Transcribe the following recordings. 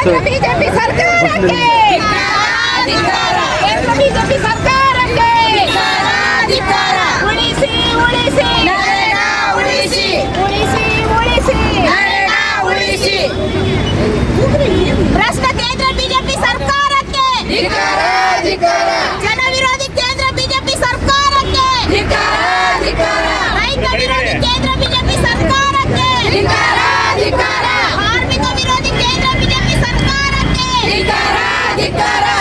BJP ಸರ್ಕಾರಕ್ಕೆ BJP ಸರ್ಕಾರಕ್ಕೆ ಉಳಿಸಿ ಉಳಿಸಿ ಉಳಿಸಿ ಉಳಿಸಿ ಉಳಿಸಿ ಉಳಿಸಿ ಭ್ರಷ್ಟ ಕೇಂದ್ರ ಬಿಜೆಪಿ ಸರ್ಕಾರಕ್ಕೆ ಜನ ವಿರೋಧಿ ಕೇಂದ್ರ ಬಿಜೆಪಿ ಸರ್ಕಾರಕ್ಕೆ ರೈತ ವಿರೋಧಿ ಕೇಂದ್ರ ಬಿಜೆಪಿ ಸರ್ಕಾರಕ್ಕೆ ಕಾರ್ಮಿಕ ವಿರೋಧಿ ಕೇಂದ್ರ ಬಿಜೆಪಿ ಸರ್ಕಾರಕ್ಕೆ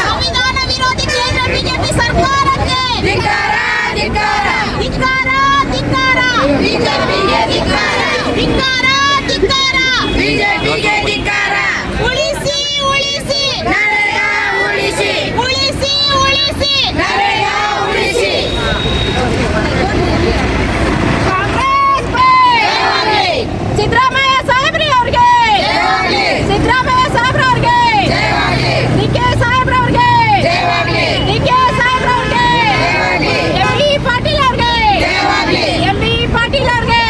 ಸಂವಿಧಾನ ವಿರೋಧಿ ಕೇಂದ್ರ ಬಿಜೆಪಿ ಸರ್ಕಾರಕ್ಕೆ ಧಿಕ್ಕಾರ ಬಿಜೆಪಿಗೆ ಧಿಕ್ಕಾರ ಬಿಜೆಪಿಗೆ ಧಿಕ್ಕಾರ ಉಳಿಸಿ ಉಳಿಸಿ ನರೇಗಾ ಉಳಿಸಿ ಉಳಿಸಿ ಉಳಿಸಿ ನರೇಗಾ ಉಳಿಸಿ ಸಿದ್ದರಾಮಯ್ಯ ಸಾಹೇಬ್ರಿ ಅವ್ರಿಗೆ ಸಿದ್ದರಾಮಯ್ಯ ಸಾಹೇಬ್ರ ಅವ್ರಿಗೆ ಡಿಕೆ ಸಾಹೇಬ್ರ ಅವ್ರಿಗೆ ಡಿಕೆ ಸಾಹೇಬ್ರ ಅವ್ರಿಗೆ ಎಂಬಿ ಪಾಟೀಲ್ ಅವ್ರಿಗೆ ಎಂಬಿ ಪಾಟೀಲ್ ಅವ್ರಿಗೆ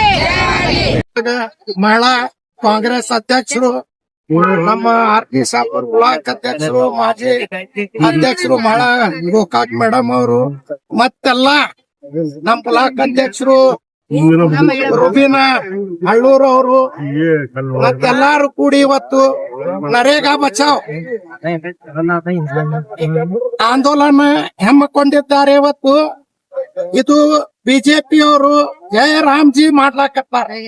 ಮಹಿಳಾ ಕಾಂಗ್ರೆಸ್ ಅಧ್ಯಕ್ಷರು ನಮ್ಮ ಆರ್.ಪಿ. ಸಾಪುರ್ ಬ್ಲಾಕ್ ಅಧ್ಯಕ್ಷರು ಮಾಜಿ ಅಧ್ಯಕ್ಷರು ಮಹಿಳಾ ಗೋಕಾಕ್ ಮೇಡಮ್ ಅವರು ಮತ್ತೆಲ್ಲ ನಮ್ಮ ಬ್ಲಾಕ್ ಅಧ್ಯಕ್ಷರು ರುಬೀನಾ ಹಳ್ಳೂರ್ ಅವರು ಮತ್ತೆಲ್ಲಾರು ಕೂಡಿ ಇವತ್ತು ನರೇಗಾ ಬಚಾವ್ ಆಂದೋಲನ ಹಮ್ಮಿಕೊಂಡಿದ್ದಾರೆ. ಇವತ್ತು ಇದು ಬಿಜೆಪಿ ಅವರು ಜಯ ರಾಮ್ಜಿ ಮಾಡ್ಲಾಕತ್ತಾರೆ.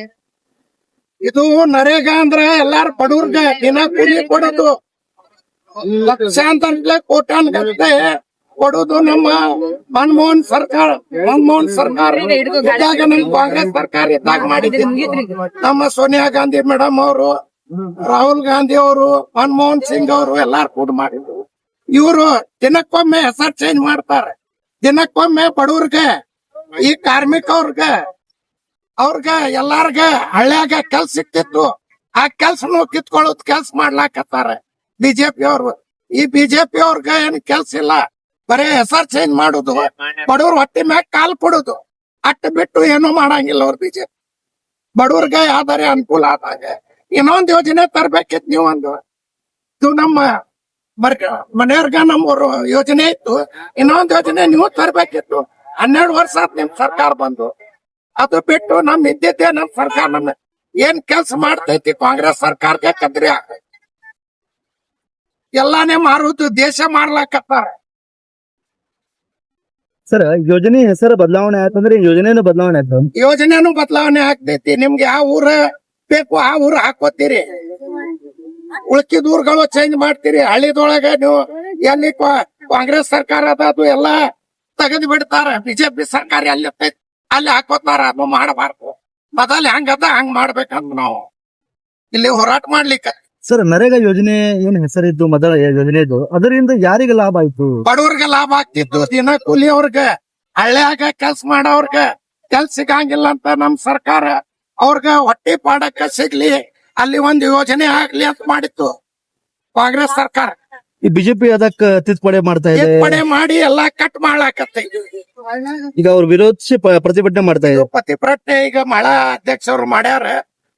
ಇದು ನರೇಗಾ ಅಂದ್ರ ಎಲ್ಲಾರು ಬಡವ್ರಗ ದಿನ ಕೂಲಿ ಕೊಡೋದು, ಲಕ್ಷಾಂತರ ಕೋಟ್ಯಾನ್ಗಟ್ಟಲೆ ಕೊಡೋದು. ನಮ್ಮ ಮನಮೋಹನ್ ಸರ್ಕಾರ ಇದ್ದಾಗ ನಮ್ ಕಾಂಗ್ರೆಸ್ ಸರ್ಕಾರ ಇದ್ದಾಗ ಮಾಡಿದ್ದೀವಿ. ನಮ್ಮ ಸೋನಿಯಾ ಗಾಂಧಿ ಮೇಡಮ್ ಅವರು, ರಾಹುಲ್ ಗಾಂಧಿ ಅವರು, ಮನಮೋಹನ್ ಸಿಂಗ್ ಅವರು ಎಲ್ಲಾರು ಕೂಡ ಮಾಡಿದ್ರು. ಇವರು ದಿನಕ್ಕೊಮ್ಮೆ ಹೆಸರು ಚೇಂಜ್ ಮಾಡ್ತಾರೆ. ದಿನಕ್ಕೊಮ್ಮೆ ಬಡವ್ರಗ, ಈ ಕಾರ್ಮಿಕ ಅವ್ರಗ ಎಲ್ಲಾರ್ಗ ಹಳ್ಳ್ಯಾಗ ಕೆಲ್ಸ ಸಿಕ್ತಿತ್ತು, ಆ ಕೆಲ್ಸನು ಕಿತ್ಕೊಳ್ಳೋದ್ ಕೆಲ್ಸ ಮಾಡ್ಲಾಕತ್ತಾರ ಬಿಜೆಪಿ ಅವ್ರು. ಈ ಬಿಜೆಪಿ ಅವ್ರಗ ಏನ್ ಕೆಲ್ಸ ಇಲ್ಲ, ಬರೇ ಹೆಸರು ಚೇಂಜ್ ಮಾಡುದು, ಬಡವ್ರ ಹೊಟ್ಟೆ ಮ್ಯಾಗ ಕಾಲ್ ಕೊಡುದು, ಅಟ್ಟು ಬಿಟ್ಟು ಏನೂ ಮಾಡಂಗಿಲ್ಲ ಅವ್ರ ಬಿಜೆಪಿ. ಬಡವ್ರಗ ಯಾವ್ದಾರೆ ಅನುಕೂಲ ಆದಾಗ ಇನ್ನೊಂದ್ ಯೋಜನೆ ತರ್ಬೇಕಿತ್ತು. ನೀವು ಇದು ನಮ್ಮ ಮನೆಯವ್ರಗ ನಮ್ಮೂರು ಯೋಜನೆ ಇತ್ತು, ಇನ್ನೊಂದ್ ಯೋಜನೆ ನೀವು ತರ್ಬೇಕಿತ್ತು. 12 ವರ್ಷ ಆತ್ ನಿಮ್ ಸರ್ಕಾರ ಬಂದು. ಅದು ಬಿಟ್ಟು ನಮ್ ಇದ್ದಿದ್ದೆ ನಮ್ ಸರ್ಕಾರ ನಮ್ ಏನ್ ಕೆಲ್ಸ ಮಾಡ್ತೈತಿ ಕಾಂಗ್ರೆಸ್ ಸರ್ಕಾರಕ್ಕೆ ಕದ್ರಿ ಎಲ್ಲಾನೇ ಮಾರುದು, ದೇಶ ಮಾಡ್ಲಾಕತ್ತಾರ. ಸರ್, ಯೋಜನೆ ಹೆಸರು ಬದಲಾವಣೆ ಆಯ್ತಂದ್ರೆ ಯೋಜನೆನೂ ಬದಲಾವಣೆ ಆಯ್ತು. ಯೋಜನೆನೂ ಬದಲಾವಣೆ ಆಗ್ತೈತಿ. ನಿಮ್ಗೆ ಯಾವ ಊರ ಬೇಕು ಆ ಊರ ಹಾಕೋತೀರಿ, ಉಳ್ಕಿದ ಊರುಗಳು ಚೇಂಜ್ ಮಾಡ್ತೀರಿ. ಹಳ್ಳಿದೊಳಗ ನೀವು ಎಲ್ಲಿ ಕಾಂಗ್ರೆಸ್ ಸರ್ಕಾರ ಅದ ಅದು ಎಲ್ಲಾ ತೆಗೆದು ಬಿಡ್ತಾರ. ಬಿಜೆಪಿ ಸರ್ಕಾರ ಎಲ್ಲಿ ಇರ್ತೈತಿ ಅಲ್ಲಿ ಹಾಕೋತಾರ. ಅದು ಮಾಡಬಾರ್ದು. ಮೊದಲ್ ಹೆಂಗದ ಹಂಗ್ ಮಾಡ್ಬೇಕಂತ ನಾವು ಇಲ್ಲಿ ಹೋರಾಟ ಮಾಡ್ಲಿಕ್ಕೆ. ಸರ್, ನರೇಗಾ ಯೋಜನೆ ಏನ್ ಹೆಸರಿದ್ದು ಮೊದಲ ಯೋಜನೆ ಇದ್ದು, ಅದರಿಂದ ಯಾರಿಗೆ ಲಾಭ ಆಯ್ತು? ಬಡವ್ರಿಗೆ ಲಾಭ ಆಗ್ತಿತ್ತು. ದಿನ ಕೂಲಿ ಅವ್ರಗ, ಹಳ್ಳ್ಯಾಗ ಕೆಲ್ಸ ಮಾಡೋರ್ಗ ಕೆಲ್ಸ ಸಿಗಂಗಿಲ್ಲ ಅಂತ ನಮ್ ಸರ್ಕಾರ ಅವ್ರಗ ಹೊಟ್ಟಿ ಪಾಡಕ್ಕ ಸಿಗ್ಲಿ, ಅಲ್ಲಿ ಒಂದು ಯೋಜನೆ ಆಗ್ಲಿ ಅಂತ ಮಾಡಿತ್ತು ಕಾಂಗ್ರೆಸ್ ಸರ್ಕಾರ. ಈ ಬಿಜೆಪಿ ಅದಕ್ಕ ತಿದ್ದುಪಡಿ ಮಾಡ್ತಾ ಇದೆ, ತಿದ್ದುಪಡಿ ಮಾಡಿ ಎಲ್ಲಾ ಕಟ್ ಮಾಡ್ಲಾಕತ್ತ. ಈಗ ಅವ್ರು ವಿರೋಧಿಸಿ ಪ್ರತಿಭಟನೆ ಮಾಡ್ತಾ ಇದೆ. ಪ್ರತಿಭಟನೆ ಈಗ ಮಹಿಳಾ ಅಧ್ಯಕ್ಷರು ಮಾಡ್ಯಾರ.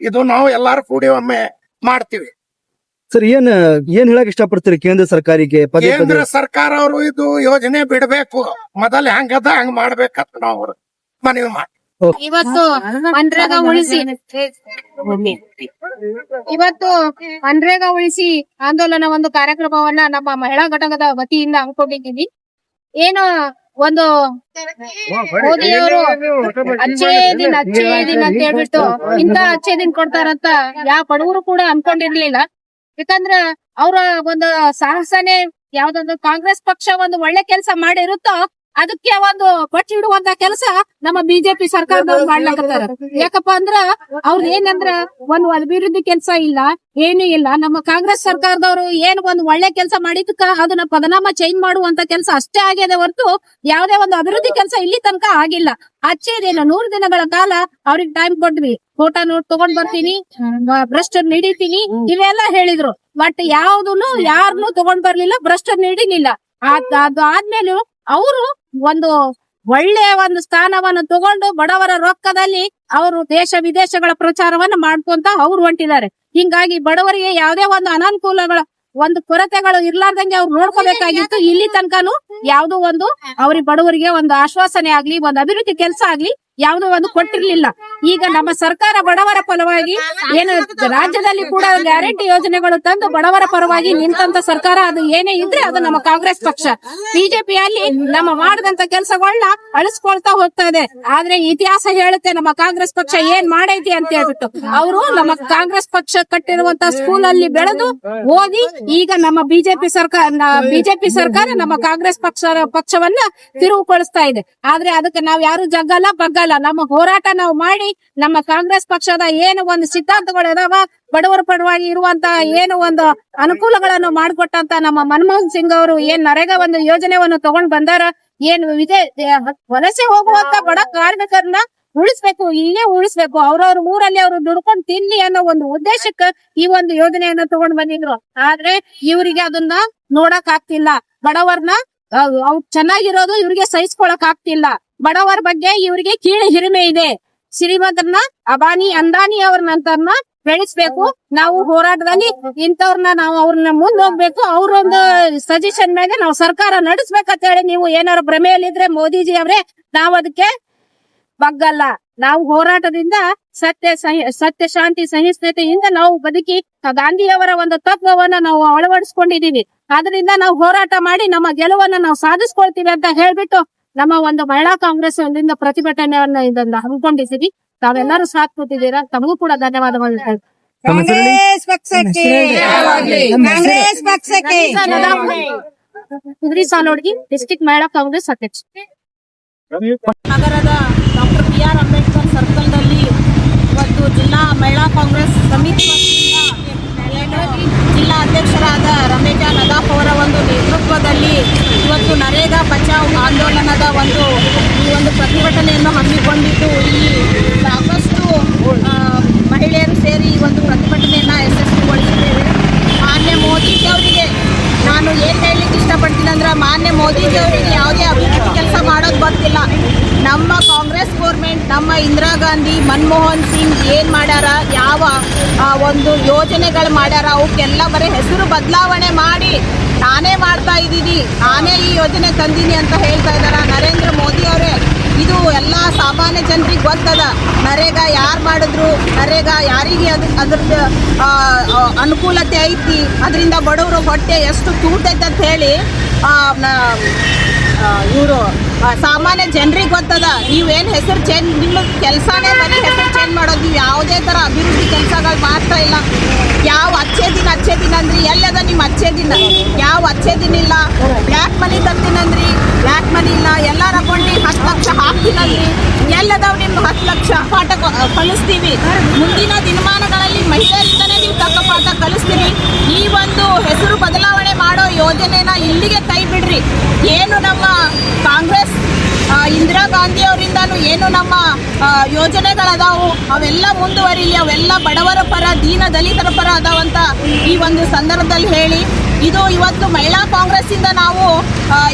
ಇದು ನಾವು ಎಲ್ಲಾರು ಕೂಡಿ ಒಮ್ಮೆ ಮಾಡ್ತೀವಿ. ಸರ್, ಏನ್ ಹೇಳಕ್ ಇಷ್ಟಪಡ್ತೀರಿ ಕೇಂದ್ರ ಸರ್ಕಾರಕ್ಕೆ? ಕೇಂದ್ರ ಸರ್ಕಾರ ಅವರು ಇದು ಯೋಜನೆ ಬಿಡಬೇಕು, ಮೊದಲ್ ಹೆಂಗದ ಹಂಗ್ ಮಾಡ್ಬೇಕಂತ ನಾವು ಮನವಿ ಮಾಡಿ ಇವತ್ತು ಮನ್ರೇಗಾ ಉಳಿಸಿ ಆಂದೋಲನ ಒಂದು ಕಾರ್ಯಕ್ರಮವನ್ನ ನಮ್ಮ ಮಹಿಳಾ ಘಟಕದ ವತಿಯಿಂದ ಹಮ್ಮಿಕೊಂಡಿದ್ದೀವಿ. ಏನು ಒಂದು ಮೋದಿಯವರು ಅಚ್ಚೇ ದಿನ ಅಂತ ಹೇಳ್ಬಿಟ್ಟು ಇಂತ ಅಚ್ಚೇ ದಿನ ಕೊಡ್ತಾರಂತ ಯಾವ ಬಡವರು ಕೂಡ ಅನ್ಕೊಂಡಿರ್ಲಿಲ್ಲ. ಯಾಕಂದ್ರ ಅವ್ರ ಒಂದು ಸಾಹಸನೇ ಯಾವ್ದೊಂದು ಕಾಂಗ್ರೆಸ್ ಪಕ್ಷ ಒಂದು ಒಳ್ಳೆ ಕೆಲಸ ಮಾಡಿರುತ್ತೋ ಅದಕ್ಕೆ ಒಂದು ಪಟ್ಟಿ ಇಡುವಂತ ಕೆಲಸ ನಮ್ಮ ಬಿಜೆಪಿ ಸರ್ಕಾರದವ್ರು ಮಾಡ್ಲಾಕತ್ತಾರ. ಯಾಕಪ್ಪ ಅಂದ್ರ ಅವ್ರ ಏನಂದ್ರ ಒಂದು ಅಭಿವೃದ್ಧಿ ಕೆಲಸ ಇಲ್ಲ, ಏನು ಇಲ್ಲ. ನಮ್ಮ ಕಾಂಗ್ರೆಸ್ ಸರ್ಕಾರದವರು ಏನ್ ಒಂದು ಒಳ್ಳೆ ಕೆಲಸ ಮಾಡಿದಕ್ಕ ಅದನ್ನ ಪದನಾಮ ಚೇಂಜ್ ಮಾಡುವಂತ ಕೆಲಸ ಅಷ್ಟೇ ಆಗ್ಯದ ಹೊರತು ಯಾವ್ದೇ ಒಂದು ಅಭಿವೃದ್ಧಿ ಕೆಲಸ ಇಲ್ಲಿ ತನಕ ಆಗಿಲ್ಲ. ಅಚ್ಚೇದೇನು 100 ದಿನಗಳ ಕಾಲ ಅವ್ರಿಗೆ ಟೈಮ್ ಕೊಟ್ವಿ, ಫೋಟೋ ನೋಟ್ ತಗೊಂಡ್ ಬರ್ತೀನಿ, ಭ್ರಷ್ಟರ್ ಹಿಡಿತೀನಿ ಇವೆಲ್ಲ ಹೇಳಿದ್ರು. ಬಟ್ ಯಾವ್ದನ್ನು ಯಾರನ್ನು ತಗೊಂಡ್ ಬರ್ಲಿಲ್ಲ, ಭ್ರಷ್ಟರ್ ಹಿಡಿಲಿಲ್ಲ. ಅದು ಆದ್ಮೇಲೆ ಅವರು ಒಂದು ಒಳ್ಳೆಯ ಒಂದು ಸ್ಥಾನವನ್ನು ತಗೊಂಡು ಬಡವರ ರೊಕ್ಕದಲ್ಲಿ ಅವರು ದೇಶ ವಿದೇಶಗಳ ಪ್ರಚಾರವನ್ನ ಮಾಡ್ಕೊಂತ ಅವ್ರು ಹೊಂಟಿದ್ದಾರೆ. ಹಿಂಗಾಗಿ ಬಡವರಿಗೆ ಯಾವುದೇ ಒಂದು ಅನಾನುಕೂಲಗಳ ಒಂದು ಕೊರತೆಗಳು ಇರ್ಲಾರ್ದಂಗೆ ಅವ್ರು ನೋಡ್ಕೋಬೇಕಾಗಿತ್ತು. ಇಲ್ಲಿ ತನಕನು ಯಾವ್ದೋ ಒಂದು ಅವ್ರಿಗೆ ಬಡವರಿಗೆ ಒಂದು ಆಶ್ವಾಸನೆ ಆಗ್ಲಿ, ಒಂದು ಅಭಿವೃದ್ಧಿ ಕೆಲಸ ಆಗ್ಲಿ ಯಾವುದೋ ಒಂದು ಕೊಟ್ಟಿರ್ಲಿಲ್ಲ. ಈಗ ನಮ್ಮ ಸರ್ಕಾರ ಬಡವರ ಪರವಾಗಿ ಏನು ರಾಜ್ಯದಲ್ಲಿ ಕೂಡ ಗ್ಯಾರಂಟಿ ಯೋಜನೆಗಳು ತಂದು ಬಡವರ ಪರವಾಗಿ ನಿಂತಂತ ಸರ್ಕಾರ ಅದು ಏನೇ ಇದ್ರೆ ಅದು ನಮ್ಮ ಕಾಂಗ್ರೆಸ್ ಪಕ್ಷ. ಬಿಜೆಪಿಯಲ್ಲಿ ನಮ್ಮ ಮಾಡಿದಂತ ಕೆಲಸಗಳನ್ನ ಅಳಿಸ್ಕೊಳ್ತಾ ಹೋಗ್ತಾ ಇದೆ. ಆದ್ರೆ ಇತಿಹಾಸ ಹೇಳುತ್ತೆ ನಮ್ಮ ಕಾಂಗ್ರೆಸ್ ಪಕ್ಷ ಏನ್ ಮಾಡೈತಿ ಅಂತ ಹೇಳ್ಬಿಟ್ಟು. ಅವರು ನಮ್ಮ ಕಾಂಗ್ರೆಸ್ ಪಕ್ಷ ಕಟ್ಟಿರುವಂತ ಸ್ಕೂಲ್ ಅಲ್ಲಿ ಬೆಳೆದು ಓದಿ ಈಗ ನಮ್ಮ ಬಿಜೆಪಿ ಸರ್ಕಾರ ನಮ್ಮ ಕಾಂಗ್ರೆಸ್ ಪಕ್ಷವನ್ನ ತಿರುವುಗೊಳಿಸ್ತಾ ಇದೆ. ಆದ್ರೆ ಅದಕ್ಕೆ ನಾವ್ ಯಾರು ಜಗ್ಗಲ್ಲ ಬಗ್ಗಲ್ಲ. ನಮ್ಮ ಹೋರಾಟ ನಾವು ಮಾಡಿ ನಮ್ಮ ಕಾಂಗ್ರೆಸ್ ಪಕ್ಷದ ಏನು ಒಂದು ಸಿದ್ಧಾಂತಗಳು ಇದಾವ, ಬಡವರ ಪರವಾಗಿ ಇರುವಂತ ಏನು ಒಂದು ಅನುಕೂಲಗಳನ್ನು ಮಾಡಿಕೊಟ್ಟಂತ ನಮ್ಮ ಮನಮೋಹನ್ ಸಿಂಗ್ ಅವರು ಏನ್ ನರೇಗಾ ಒಂದು ಯೋಜನೆಯನ್ನು ತಗೊಂಡ್ ಬಂದಾರ, ಏನು ಇದೆ ವಲಸೆ ಹೋಗುವಂತ ಬಡ ಕಾರ್ಮಿಕರನ್ನ ಉಳಿಸ್ಬೇಕು, ಇಲ್ಲೇ ಉಳಿಸ್ಬೇಕು, ಅವ್ರವ್ರ ಊರಲ್ಲಿ ಅವ್ರು ದುಡ್ಕೊಂಡ್ ತಿನ್ಲಿ ಅನ್ನೋ ಒಂದು ಉದ್ದೇಶಕ್ಕೆ ಈ ಒಂದು ಯೋಜನೆಯನ್ನ ತಗೊಂಡ್ ಬಂದಿದ್ರು. ಆದ್ರೆ ಇವರಿಗೆ ಅದನ್ನ ನೋಡಕ್ ಆಗ್ತಿಲ್ಲ. ಬಡವರ್ನ ಅವ್ರು ಚೆನ್ನಾಗಿರೋದು ಇವ್ರಿಗೆ ಸಹಿಸ್ಕೊಳಕ್ ಆಗ್ತಿಲ್ಲ. ಬಡವರ ಬಗ್ಗೆ ಇವರಿಗೆ ಕೀಳು ಹಿರಿಮೆ ಇದೆ. ಶ್ರೀಮಂತರನ್ನ ಅಂದಾನಿ ಅವ್ರನ್ನಂತರ್ನ ಬೆಳೆಸ್ಬೇಕು. ನಾವು ಹೋರಾಟದಲ್ಲಿ ಇಂಥವ್ರನ್ನ ನಾವು ಅವ್ರನ್ನ ಮುಂದ್ ಹೋಗ್ಬೇಕು. ಅವ್ರೊಂದು ಸಜೆಷನ್ ಮೇಲೆ ನಾವು ಸರ್ಕಾರ ನಡೆಸ್ಬೇಕಂತ ಹೇಳಿ ನೀವು ಏನಾರು ಭ್ರಮೆಯಲ್ಲಿದ್ರೆ ಮೋದಿಜಿ ಅವರೇ, ನಾವ್ ಅದಕ್ಕೆ ಬಗ್ಗಲ್ಲ. ನಾವು ಹೋರಾಟದಿಂದ ಸತ್ಯ ಶಾಂತಿ ಸಹಿಷ್ಣುತೆಯಿಂದ ನಾವು ಬದುಕಿ ಗಾಂಧಿಯವರ ಒಂದು ತತ್ವವನ್ನ ನಾವು ಅಳವಡಿಸ್ಕೊಂಡಿದೀವಿ. ಆದ್ರಿಂದ ನಾವು ಹೋರಾಟ ಮಾಡಿ ನಮ್ಮ ಗೆಲುವನ್ನ ನಾವು ಸಾಧಿಸ್ಕೊಳ್ತೀವಿ ಅಂತ ಹೇಳ್ಬಿಟ್ಟು ನಮ್ಮ ಒಂದು ಮಹಿಳಾ ಕಾಂಗ್ರೆಸ್ ಅಲ್ಲಿಂದ ಪ್ರತಿಭಟನೆಯನ್ನ ಇದನ್ನ ಹಮ್ಮಿಕೊಂಡಿದ್ದೀವಿ. ತಾವೆಲ್ಲರೂ ಸಾಥ್ ಕೊಟ್ಟಿದ್ದೀರಾ, ತಮಗೂ ಕೂಡ ಧನ್ಯವಾದಗಳು. ಕಾಂಗ್ರೆಸ್ ಪಕ್ಷಕ್ಕೆ ಕಾಂಗ್ರೆಸ್ ಪಕ್ಷಕ್ಕೆ ಕುದ್ರಿ ಸಾಲೋಡ್ಗಿ, ಡಿಸ್ಟ್ರಿಕ್ಟ್ ಮಹಿಳಾ ಕಾಂಗ್ರೆಸ್ ಅಧ್ಯಕ್ಷ. ನಗರದ ಡಾಕ್ಟರ್ BR ಅಂಬೇಡ್ಕರ್ ಸರ್ಕಲ್ನಲ್ಲಿ ಇವತ್ತು ಜಿಲ್ಲಾ ಮಹಿಳಾ ಕಾಂಗ್ರೆಸ್ ಸಮಿತಿ ವತಿಯಿಂದ ಜಿಲ್ಲಾ ಅಧ್ಯಕ್ಷರಾದ ರಮೇಶಾ ನದಾಫ್ ಅವರ ಒಂದು ನೇತೃತ್ವದಲ್ಲಿ ಇವತ್ತು ನರೇಗಾ ಬಚಾವ್ ಆಂದೋಲನದ ಈ ಒಂದು ಪ್ರತಿಭಟನೆಯನ್ನು ಹಮ್ಮಿಕೊಂಡಿದ್ದು, ಇಲ್ಲಿ ಸಾಕಷ್ಟು ಮಹಿಳೆಯರು ಸೇರಿ ಈ ಒಂದು ಪ್ರತಿಭಟನೆಯನ್ನ ಯಶಸ್ವಿಗೊಳಿಸಿದ್ದೇವೆ. ಮಾನ್ಯ ಮೋದಿಜಿಯವರಿಗೆ ನಾನು ಏನ್ ಹೇಳಲಿಕ್ಕೆ ಇಷ್ಟಪಡ್ತೀನಿ ಅಂದ್ರೆ, ಮಾನ್ಯ ಮೋದಿಜಿಯವರಿಗೆ ಯಾವುದೇ ಅಭಿವೃದ್ಧಿ ಕೆಲಸ ಮಾಡೋದು ಗೊತ್ತಿಲ್ಲ. ನಮ್ಮ ಕಾಂಗ್ರೆಸ್ ಗೌರ್ಮೆಂಟ್, ನಮ್ಮ ಇಂದಿರಾ ಗಾಂಧಿ, ಮನಮೋಹನ್ ಸಿಂಗ್ ಏನ್ ಮಾಡ್ಯಾರ, ಯಾವ ಒಂದು ಯೋಜನೆಗಳು ಮಾಡ್ಯಾರ, ಅವಕ್ಕೆಲ್ಲ ಬರೀ ಹೆಸರು ಬದಲಾವಣೆ ಮಾಡಿ ನಾನೇ ಮಾಡ್ತಾ ಇದ್ದೀನಿ, ನಾನೇ ಈ ಯೋಜನೆ ತಂದೀನಿ ಅಂತ ಹೇಳ್ತಾ ಇದಾರ. ನರೇಂದ್ರ ಮೋದಿ ಅವರೇ, ಇದು ಎಲ್ಲ ಸಾಮಾನ್ಯ ಜನರಿಗೆ ಗೊತ್ತದ. ನರೇಗಾ ಯಾರು ಮಾಡಿದ್ರು, ನರೇಗಾ ಯಾರಿಗೆ ಅದ್ರದ್ದು ಅನುಕೂಲತೆ ಐತಿ, ಅದರಿಂದ ಬಡವರು ಹೊಟ್ಟೆ ಎಷ್ಟು ತೂತೈತೆ ಅಂತ ಹೇಳಿ ಇವರು ಸಾಮಾನ್ಯ ಜನರಿಗೆ ಗೊತ್ತದ. ನೀವೇನು ಹೆಸರು ಚೇಂಜ್, ನಿಮ್ಮ ಕೆಲಸನೇ ಬರೀ ಹೆಸರು ಚೇಂಜ್ ಮಾಡೋದು. ನೀವು ಯಾವುದೇ ಥರ ಅಭಿವೃದ್ಧಿ ಕೆಲಸಗಳು ಮಾಡ್ತಾ ಇಲ್ಲ. ಯಾವ ಅಚ್ಚೇ ದಿನ ಅಂದ್ರಿ, ಎಲ್ಲದ ನಿಮ್ಮ ಅಚ್ಚೇ ದಿನ? ಯಾವ ಅಚ್ಚೇ ದಿನ ಇಲ್ಲ. ಬ್ಲ್ಯಾಕ್ ಮನಿ ತರ್ತೀನಂದ್ರಿ, ಬ್ಲ್ಯಾಕ್ ಮನಿ ಇಲ್ಲ. ಎಲ್ಲರ ಅಕೌಂಟಿಗೆ 10 ಲಕ್ಷ ಹಾಕ್ತೀನಂದ್ರಿ, ಎಲ್ಲದವ್ ನಿಮ್ಮ 10 ಲಕ್ಷ ಪಾಠ ಕಲಿಸ್ತೀವಿ. ಮುಂದಿನ ದಿನಮಾನಗಳಲ್ಲಿ ಮಹಿಳೆಯರಿಂದನೇ ನೀವು ತಕ್ಕ ಪಾಠ ಕಲಿಸ್ತೀರಿ. ಈ ಒಂದು ಹೆಸರು ಬದಲಾವಣೆ ಮಾಡೋ ಯೋಜನೆನ ಇಲ್ಲಿಗೆ ಕೈ ಬಿಡ್ರಿ. ಏನು ನಮ್ಮ ಕಾಂಗ್ರೆಸ್ ಇಂದಿರಾ ಗಾಂಧಿ ಅವರಿಂದಾನು ಏನು ನಮ್ಮ ಯೋಜನೆಗಳದಾವು ಅವೆಲ್ಲ ಮುಂದುವರಿಲಿ, ಅವೆಲ್ಲ ಬಡವರ ಪರ, ದೀನ ದಲಿತರ ಪರ ಅದಾವಂತ ಈ ಒಂದು ಸಂದರ್ಭದಲ್ಲಿ ಹೇಳಿ, ಇದು ಇವತ್ತು ಮಹಿಳಾ ಕಾಂಗ್ರೆಸ್ ಇಂದ ನಾವು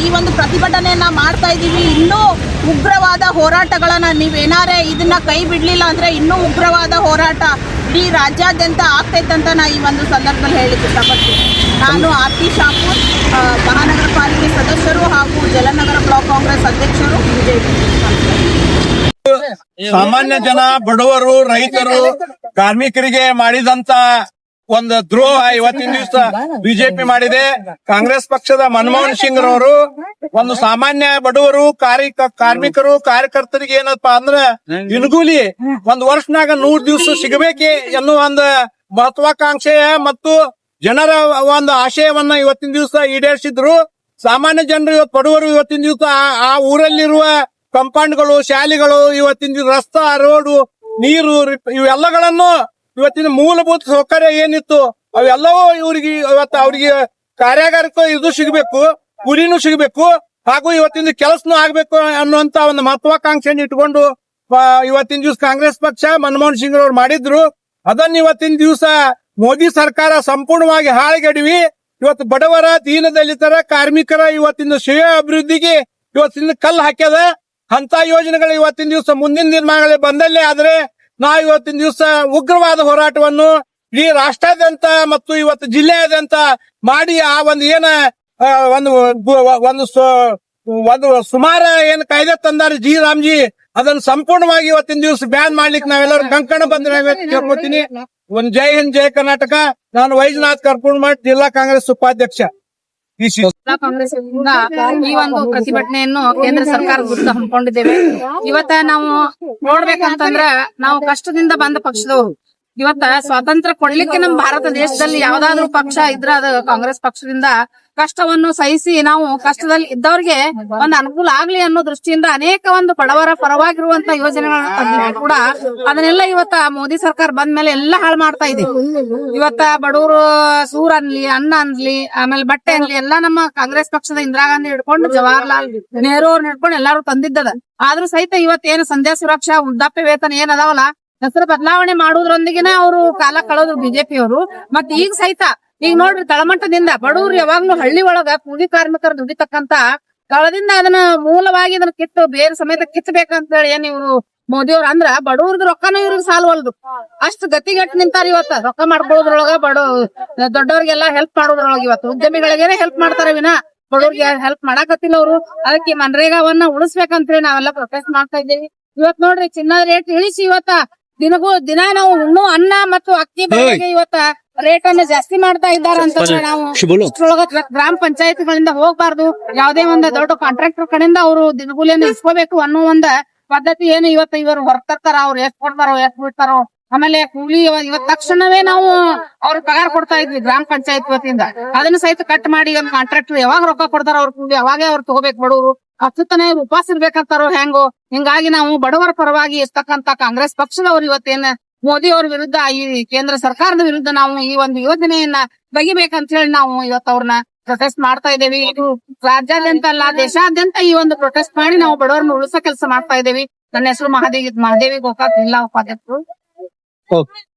ಈ ಒಂದು ಪ್ರತಿಭಟನೆಯನ್ನ ಮಾಡ್ತಾ ಇದ್ದೀವಿ. ಇನ್ನೂ ಉಗ್ರವಾದ ಹೋರಾಟಗಳನ್ನ ನೀವೇನಾರೇ ಇದನ್ನ ಕೈ ಬಿಡ್ಲಿಲ್ಲ ಅಂದ್ರೆ ಇನ್ನೂ ಉಗ್ರವಾದ ಹೋರಾಟ ಇಡೀ ರಾಜ್ಯಾದ್ಯಂತ ಆಗ್ತೈತಂತ ನಾ ಈ ಒಂದು ಸಂದರ್ಭದಲ್ಲಿ ಹೇಳಲಿಕ್ಕೆ ಇಷ್ಟಪಡ್ತೀನಿ. ನಾನು ಆರ್ತಿ ಶಾಪೂರ್, ಮಹಾನಗರ ಪಾಲಿಕೆ ಸದಸ್ಯರು ಹಾಗೂ ಜಲನಗರ ಬ್ಲಾಕ್ ಕಾಂಗ್ರೆಸ್ ಅಧ್ಯಕ್ಷರು, ಬಿಜೆಪಿ. ಸಾಮಾನ್ಯ ಜನ, ಬಡವರು, ರೈತರು, ಕಾರ್ಮಿಕರಿಗೆ ಮಾಡಿದಂತ ಒಂದು ದ್ರೋಹ ಇವತ್ತಿನ ದಿವಸ ಬಿಜೆಪಿ ಮಾಡಿದೆ. ಕಾಂಗ್ರೆಸ್ ಪಕ್ಷದ ಮನಮೋಹನ್ ಸಿಂಗ್ ರವರು ಒಂದು ಸಾಮಾನ್ಯ ಬಡವರು, ಕಾರ್ಮಿಕರು, ಕಾರ್ಯಕರ್ತರಿಗೆ ಏನಪ್ಪಾ ಅಂದ್ರ ಇನುಗೂಲಿ ಒಂದ್ ವರ್ಷನಾಗ 100 ದಿವಸ ಸಿಗಬೇಕೆ ಎನ್ನುವ ಒಂದು ಮಹತ್ವಾಕಾಂಕ್ಷೆ ಮತ್ತು ಜನರ ಒಂದು ಆಶಯವನ್ನ ಇವತ್ತಿನ ದಿವಸ ಈಡೇರಿಸಿದ್ರು. ಸಾಮಾನ್ಯ ಜನರು ಇವತ್ತು ಬಡವರು ಇವತ್ತಿನ ದಿವಸ ಆ ಊರಲ್ಲಿರುವ ಕಂಪೌಂಡ್ಗಳು, ಶಾಲೆಗಳು, ಇವತ್ತಿನ ರಸ್ತಾ, ರೋಡು, ನೀರು ಇವೆಲ್ಲಗಳನ್ನು ಇವತ್ತಿನ ಮೂಲಭೂತ ಸೌಕರ್ಯ ಏನಿತ್ತು ಅವೆಲ್ಲವೂ ಇವರಿಗೆ ಇವತ್ತು ಅವ್ರಿಗೆ ಕಾರ್ಯಾಗಾರಕ್ಕೂ ಇದು ಸಿಗಬೇಕು, ಕೂಲಿನೂ ಸಿಗಬೇಕು, ಹಾಗೂ ಇವತ್ತಿನ ಕೆಲಸನೂ ಆಗ್ಬೇಕು ಅನ್ನುವಂತ ಒಂದು ಮಹತ್ವಾಕಾಂಕ್ಷೆಯನ್ನು ಇಟ್ಕೊಂಡು ಇವತ್ತಿನ ದಿವಸ ಕಾಂಗ್ರೆಸ್ ಪಕ್ಷ ಮನಮೋಹನ್ ಸಿಂಗ್ ಅವರು ಮಾಡಿದ್ರು. ಅದನ್ನ ಇವತ್ತಿನ ದಿವಸ ಮೋದಿ ಸರ್ಕಾರ ಸಂಪೂರ್ಣವಾಗಿ ಹಾಳುಗೆಡವಿ ಇವತ್ತು ಬಡವರ, ದೀನ ದಲಿತರ, ಕಾರ್ಮಿಕರ ಇವತ್ತಿನ ಶ್ರೇಯ ಅಭಿವೃದ್ಧಿಗೆ ಇವತ್ತಿನ ಕಲ್ಲು ಹಾಕ್ಯದ. ಅಂತ ಯೋಜನೆಗಳು ಇವತ್ತಿನ ದಿವಸ ಮುಂದಿನ ದಿನಮಾನಗಳಲ್ಲಿ ಬಂದಲ್ಲೇ ಆದ್ರೆ ನಾವು ಇವತ್ತಿನ ದಿವಸ ಉಗ್ರವಾದ ಹೋರಾಟವನ್ನು ಈ ರಾಷ್ಟ್ರಾದ್ಯಂತ ಮತ್ತು ಇವತ್ತು ಜಿಲ್ಲೆಯಾದ್ಯಂತ ಮಾಡಿ ಆ ಒಂದು ಏನ ಆ, ಒಂದು ಒಂದು ಸುಮಾರು ಏನ್ ಕಾಯ್ದೆ ತಂದಾರ ಜಿ ರಾಮ್ಜಿ ಅದನ್ನ ಸಂಪೂರ್ಣವಾಗಿ ಇವತ್ತಿನ ದಿವಸ ಬ್ಯಾನ್ ಮಾಡ್ಲಿಕ್ಕೆ ನಾವೆಲ್ಲರೂ ಕಂಕಣ ಬಂದ್ರೆ ಕೇಳ್ಕೊತೀನಿ. ಒಂದ್ ಜೈ ಹಿಂದ್ ಜೈ ಕರ್ನಾಟಕ. ನಾನು ವೈಜನಾಥ್ ಕರ್ಪೂರ್ಮಠ್, ಜಿಲ್ಲಾ ಕಾಂಗ್ರೆಸ್ ಉಪಾಧ್ಯಕ್ಷ. ಜಿಲ್ಲಾ ಕಾಂಗ್ರೆಸ್ ಇಂದ ಈ ಒಂದು ಪ್ರತಿಭಟನೆಯನ್ನು ಕೇಂದ್ರ ಸರ್ಕಾರದ ವಿರುದ್ಧ ಹಮ್ಮಿಕೊಂಡಿದ್ದೇವೆ. ಇವತ್ತ ನಾವು ನೋಡ್ಬೇಕಂತಂದ್ರ ನಾವು ಕಷ್ಟದಿಂದ ಬಂದ ಪಕ್ಷದವರು. ಇವತ್ತ ಸ್ವಾತಂತ್ರ್ಯ ಕೊಡ್ಲಿಕ್ಕೆ ನಮ್ಮ ಭಾರತ ದೇಶದಲ್ಲಿ ಯಾವ್ದಾದ್ರು ಪಕ್ಷ ಇದ್ರ ಅದು ಕಾಂಗ್ರೆಸ್ ಪಕ್ಷದಿಂದ ಕಷ್ಟವನ್ನು ಸಹಿಸಿ ನಾವು ಕಷ್ಟದಲ್ಲಿ ಇದ್ದವ್ರಿಗೆ ಒಂದು ಅನುಕೂಲ ಆಗ್ಲಿ ಅನ್ನೋ ದೃಷ್ಟಿಯಿಂದ ಅನೇಕ ಒಂದು ಬಡವರ ಪರವಾಗಿರುವಂತ ಯೋಜನೆಗಳನ್ನ ತಂದಿದ್ರು ಕೂಡ ಅದನ್ನೆಲ್ಲ ಇವತ್ತ ಮೋದಿ ಸರ್ಕಾರ ಬಂದ್ಮೇಲೆ ಎಲ್ಲ ಹಾಳು ಮಾಡ್ತಾ ಇದೆ. ಇವತ್ತ ಬಡವರು ಸೂರ್ ಅನ್ಲಿ, ಅನ್ನ ಅನ್ಲಿ, ಆಮೇಲೆ ಬಟ್ಟೆ ಅನ್ಲಿ ಎಲ್ಲ ನಮ್ಮ ಕಾಂಗ್ರೆಸ್ ಪಕ್ಷದ ಇಂದಿರಾ ಗಾಂಧಿ ಹಿಡ್ಕೊಂಡು ಜವಾಹರ್ಲಾಲ್ ನೆಹರು ಅವ್ರನ್ನ ಹಿಡ್ಕೊಂಡು ಎಲ್ಲಾರು ತಂದಿದ್ದದ. ಆದ್ರೂ ಸಹಿತ ಇವತ್ತೇನು ಸಂಧ್ಯಾ ಸುರಕ್ಷಾ, ವೃದ್ಧಾಪ್ಯ ವೇತನ ಏನ್ ಅದಾವಲ್ಲ ಹೆಸರು ಬದಲಾವಣೆ ಮಾಡುವುದರೊಂದಿಗೆನೆ ಅವರು ಕಾಲ ಕಳೆದ್ರು ಬಿಜೆಪಿ ಅವರು. ಮತ್ ಈಗ ಸಹಿತ ಈಗ ನೋಡ್ರಿ ತಳಮಟ್ಟದಿಂದ ಬಡವರು ಯಾವಾಗ್ಲೂ ಹಳ್ಳಿ ಒಳಗ ಕೂಲಿ ಕಾರ್ಮಿಕರು ದುಡಿತಕ್ಕಂತ ಕಳದಿಂದ ಅದನ್ನ ಮೂಲವಾಗಿ ಅದನ್ನ ಕಿತ್ತು ಬೇರೆ ಸಮೇತ ಕಿತ್ತಬೇಕಂತ ಹೇಳಿ ಏನ್ ಇವ್ರು ಮೋದಿ ಅವ್ರ ಅಂದ್ರ ಬಡವ್ರದ್ದು ರೊಕ್ಕನೂ ಇವ್ರಿಗೆ ಸಾಲ್ವಲ್ದು. ಅಷ್ಟು ಗತಿಗಟ್ಟು ನಿಂತಾರ ಇವತ್ತ. ರೊಕ್ಕ ಮಾಡ್ಕೊಳ್ಳೋದ್ರೊಳಗ ದೊಡ್ಡವ್ರಿಗೆಲ್ಲ ಹೆಲ್ಪ್ ಮಾಡೋದ್ರೊಳಗ ಇವತ್ತು ಉದ್ಯಮಿಗಳಿಗೇನೆ ಹೆಲ್ಪ್ ಮಾಡ್ತಾರ ವಿನ ಬಡವ್ರಿಗೆ ಹೆಲ್ಪ್ ಮಾಡಾಕತ್ತಿಲ್ಲ ಅವರು. ಅದಕ್ಕೆ ಮನ್ರೇಗಾವನ್ನ ಉಳಿಸ್ಬೇಕಂತ ಹೇಳಿ ನಾವೆಲ್ಲ ಪ್ರೊಟೆಸ್ಟ್ ಮಾಡ್ತಾ ಇದ್ದೇವೆ. ಇವತ್ ನೋಡ್ರಿ ಚಿನ್ನದ ರೇಟ್ ಇಳಿಸಿ ಇವತ್ತ ದಿನ ನಾವು ಉಣ್ಣು ಅನ್ನ ಮತ್ತು ಅಕ್ಕಿ ಬೆಳೆಗೆ ಇವತ್ತ ರೇಟ್ ಅನ್ನ ಜಾಸ್ತಿ ಮಾಡ್ತಾ ಇದ್ದಾರೆ ಅಂತ ನಾವು ಇಷ್ಟ್ರೊಳಗ ಗ್ರಾಮ ಪಂಚಾಯತ್ಗಳಿಂದ ಹೋಗ್ಬಾರ್ದು, ಯಾವ್ದೇ ಒಂದು ದೊಡ್ಡ ಕಾಂಟ್ರಾಕ್ಟರ್ ಕಡೆಯಿಂದ ಅವರು ದಿನಗೂಲಿಯನ್ನು ಇಸ್ಕೋಬೇಕು ಅನ್ನೋ ಒಂದ್ ಪದ್ಧತಿ ಏನು ಇವತ್ತು ಇವರು ಹೊರತರ್ತಾರ. ಅವ್ರು ಎಷ್ಟ್ ಕೊಡ್ತಾರೋ ಎಷ್ಟ್ ಬಿಡ್ತಾರೋ. ಆಮೇಲೆ ಕೂಲಿ ಇವತ್ ತಕ್ಷಣವೇ ನಾವು ಅವ್ರ ಪಗಾರ ಕೊಡ್ತಾ ಇದ್ವಿ ಗ್ರಾಮ ಪಂಚಾಯತ್ ವತಿಯಿಂದ. ಅದನ್ನ ಸಹಿತ ಕಟ್ ಮಾಡಿ ಒಂದು ಕಾಂಟ್ರಾಕ್ಟರ್ ಯಾವಾಗ ರೊಕ್ಕ ಕೊಡ್ತಾರ ಅವ್ರ ಕೂಲಿ ಅವಾಗೇ ಅವ್ರು ತಗೋಬೇಕು. ಬಡವರು ಹತ್ತನೇ ಉಪವಾಸ ಇರ್ಬೇಕಂತಾರೋ ಹೆಂಗೋ. ಹಿಂಗಾಗಿ ನಾವು ಬಡವರ ಪರವಾಗಿ ಇರ್ತಕ್ಕಂತ ಕಾಂಗ್ರೆಸ್ ಪಕ್ಷದವ್ರು ಇವತ್ತೇನ ಮೋದಿ ಅವ್ರ ವಿರುದ್ಧ, ಈ ಕೇಂದ್ರ ಸರ್ಕಾರದ ವಿರುದ್ಧ ನಾವು ಈ ಒಂದು ಯೋಜನೆಯನ್ನ ಬಗೆಬೇಕಂತ ಹೇಳಿ ನಾವು ಇವತ್ತು ಅವ್ರನ್ನ ಪ್ರೊಟೆಸ್ಟ್ ಮಾಡ್ತಾ ಇದ್ದೇವೆ. ಇದು ರಾಜ್ಯಾದ್ಯಂತ ಅಲ್ಲ, ದೇಶಾದ್ಯಂತ ಈ ಒಂದು ಪ್ರೊಟೆಸ್ಟ್ ಮಾಡಿ ನಾವು ಬಡವರನ್ನ ಉಳಿಸೋ ಕೆಲಸ ಮಾಡ್ತಾ ಇದ್ದೇವೆ. ನನ್ನ ಹೆಸರು ಮಹಾದೇವಿ ಗೋಕಾಕ್ ಜಿಲ್ಲಾ ಉಪಾಧ್ಯಕ್ಷರು.